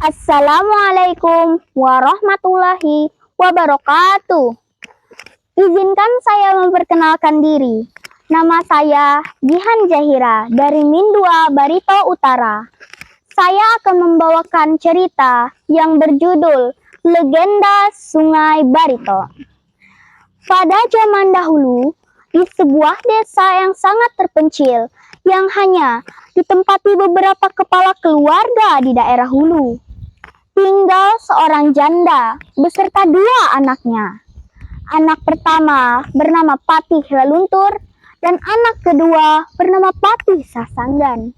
Assalamualaikum warahmatullahi wabarakatuh. Izinkan saya memperkenalkan diri. Nama saya Jihan Zahira dari Mindua Barito Utara. Saya akan membawakan cerita yang berjudul Legenda Sungai Barito. Pada zaman dahulu, di sebuah desa yang sangat terpencil, yang hanya ditempati beberapa kepala keluarga di daerah hulu, tinggal seorang janda beserta dua anaknya. Anak pertama bernama Patih Laluntur dan anak kedua bernama Patih Sasanggan.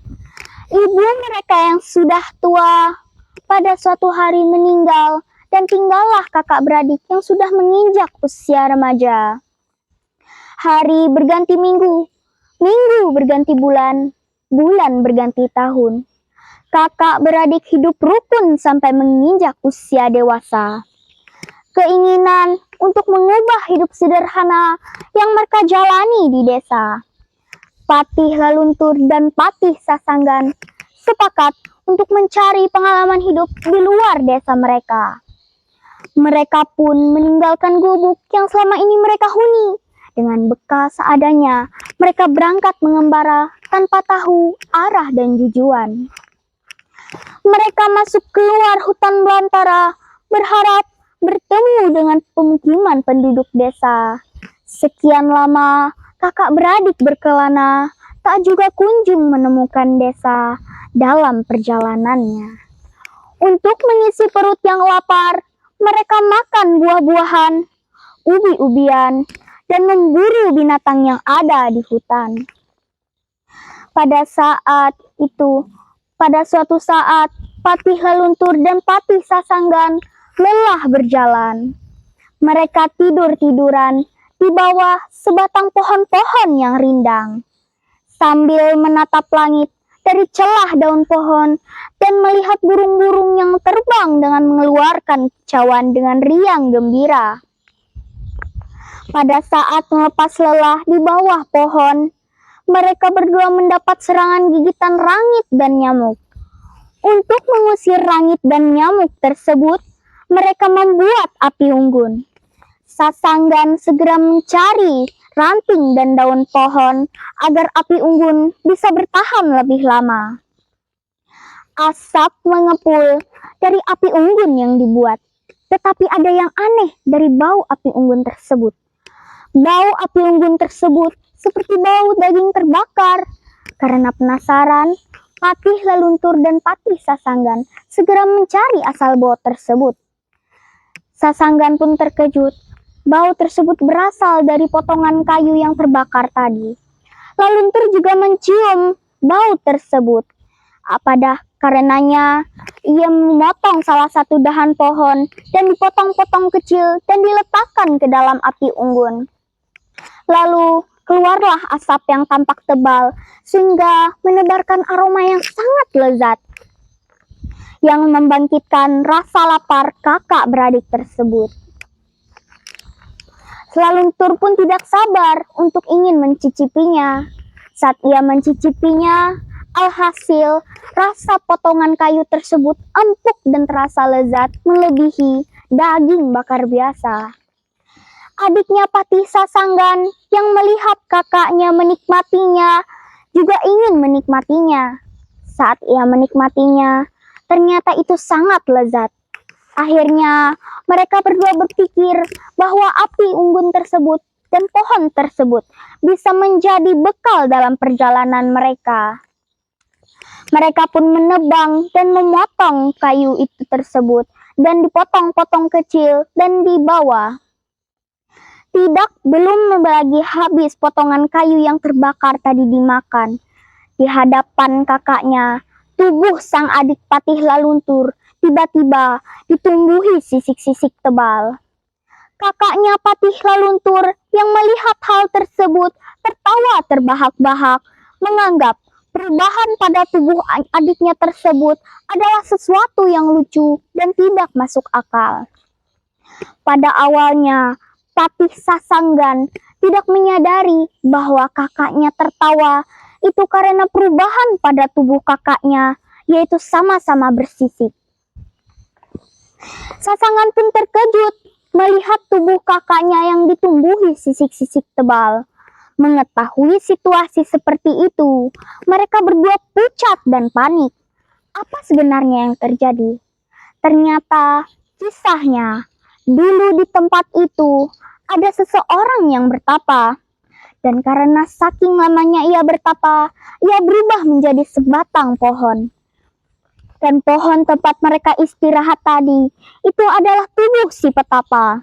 Ibu mereka yang sudah tua pada suatu hari meninggal dan tinggallah kakak beradik yang sudah menginjak usia remaja. Hari berganti minggu, minggu berganti bulan, bulan berganti tahun. Kakak beradik hidup rukun sampai menginjak usia dewasa. Keinginan untuk mengubah hidup sederhana yang mereka jalani di desa. Patih Laluntur dan Patih Sasanggan sepakat untuk mencari pengalaman hidup di luar desa mereka. Mereka pun meninggalkan gubuk yang selama ini mereka huni. Dengan bekal seadanya, mereka berangkat mengembara tanpa tahu arah dan tujuan. Mereka masuk keluar hutan belantara, berharap bertemu dengan pemukiman penduduk desa. Sekian lama, kakak beradik berkelana, tak juga kunjung menemukan desa dalam perjalanannya. Untuk mengisi perut yang lapar, mereka makan buah-buahan, ubi-ubian, dan memburu binatang yang ada di hutan. Pada suatu saat, Patih Laluntur dan Patih Sasanggan lelah berjalan. Mereka tidur-tiduran di bawah sebatang pohon-pohon yang rindang, sambil menatap langit dari celah daun pohon dan melihat burung-burung yang terbang dengan mengeluarkan kicauan dengan riang gembira. Pada saat melepas lelah di bawah pohon, mereka berdua mendapat serangan gigitan rangit dan nyamuk. Untuk mengusir rangit dan nyamuk tersebut, mereka membuat api unggun. Sasanggan segera mencari ranting dan daun pohon agar api unggun bisa bertahan lebih lama. Asap mengepul dari api unggun yang dibuat, tetapi ada yang aneh dari bau api unggun tersebut. Bau api unggun tersebut seperti bau daging terbakar. Karena penasaran, Patih Laluntur dan Patih Sasanggan segera mencari asal bau tersebut. Sasanggan pun terkejut. Bau tersebut berasal dari potongan kayu yang terbakar tadi. Laluntur juga mencium bau tersebut. Karenanya ia memotong salah satu dahan pohon dan dipotong-potong kecil dan diletakkan ke dalam api unggun. Lalu keluarlah asap yang tampak tebal sehingga menebarkan aroma yang sangat lezat yang membangkitkan rasa lapar kakak beradik tersebut. Laluntur pun tidak sabar untuk ingin mencicipinya. Saat ia mencicipinya, alhasil rasa potongan kayu tersebut empuk dan terasa lezat melebihi daging bakar biasa. Adiknya Patih Sasanggan yang melihat kakaknya menikmatinya juga ingin menikmatinya. Saat ia menikmatinya, ternyata itu sangat lezat. Akhirnya mereka berdua berpikir bahwa api unggun tersebut dan pohon tersebut bisa menjadi bekal dalam perjalanan mereka. Mereka pun menebang dan memotong kayu itu tersebut dan dipotong-potong kecil dan dibawa. Belum membagi habis potongan kayu yang terbakar tadi dimakan. Di hadapan kakaknya, tubuh sang adik Patih Laluntur tiba-tiba ditumbuhi sisik-sisik tebal. Kakaknya Patih Laluntur yang melihat hal tersebut tertawa terbahak-bahak, menganggap perubahan pada tubuh adiknya tersebut adalah sesuatu yang lucu dan tidak masuk akal. Pada awalnya, Patih Sasanggan tidak menyadari bahwa kakaknya tertawa itu karena perubahan pada tubuh kakaknya, yaitu sama-sama bersisik. Sasangan pun terkejut melihat tubuh kakaknya yang ditumbuhi sisik-sisik tebal. Mengetahui situasi seperti itu, mereka berdua pucat dan panik. Apa sebenarnya yang terjadi? Ternyata kisahnya, dulu di tempat itu ada seseorang yang bertapa. Dan karena saking lamanya ia bertapa, ia berubah menjadi sebatang pohon. Dan pohon tempat mereka istirahat tadi, itu adalah tubuh si petapa.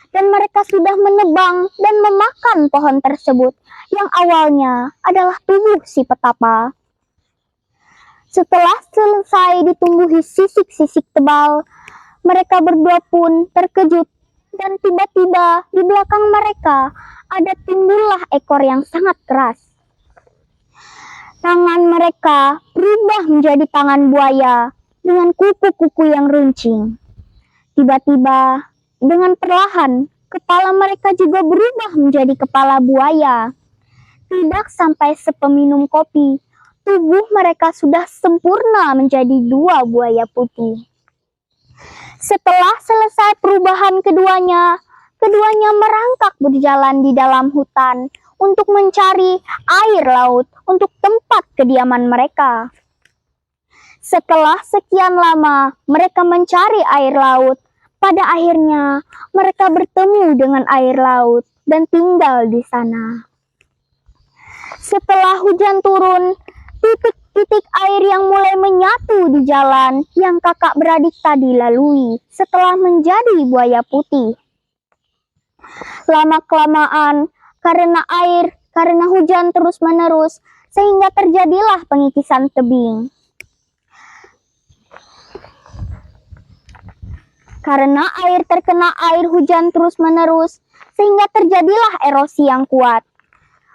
Dan mereka sudah menebang dan memakan pohon tersebut, yang awalnya adalah tubuh si petapa. Setelah selesai ditumbuhi sisik-sisik tebal, mereka berdua pun terkejut dan tiba-tiba di belakang mereka ada timbullah ekor yang sangat keras. Tangan mereka berubah menjadi tangan buaya dengan kuku-kuku yang runcing. Tiba-tiba dengan perlahan kepala mereka juga berubah menjadi kepala buaya. Tidak sampai sepeminum kopi, tubuh mereka sudah sempurna menjadi dua buaya putih. Setelah selesai perubahan keduanya merangkak berjalan di dalam hutan untuk mencari air laut untuk tempat kediaman mereka. Setelah sekian lama mereka mencari air laut, pada akhirnya mereka bertemu dengan air laut dan tinggal di sana. Setelah hujan turun, titik-titik air yang mulai menyatu di jalan yang kakak beradik tadi lalui setelah menjadi buaya putih. Lama-kelamaan, karena hujan terus-menerus, sehingga terjadilah pengikisan tebing. Karena air terkena air hujan terus-menerus, sehingga terjadilah erosi yang kuat.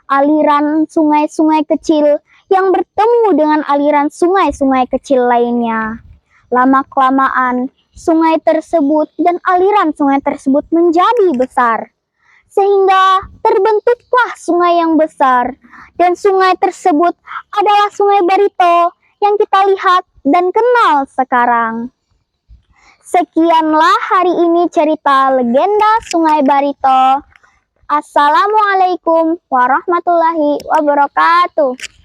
Aliran sungai-sungai kecil yang bertemu dengan aliran sungai-sungai kecil lainnya. Lama-kelamaan, sungai tersebut dan aliran sungai tersebut menjadi besar. Sehingga terbentuklah sungai yang besar. Dan sungai tersebut adalah Sungai Barito yang kita lihat dan kenal sekarang. Sekianlah hari ini cerita legenda Sungai Barito. Assalamualaikum warahmatullahi wabarakatuh.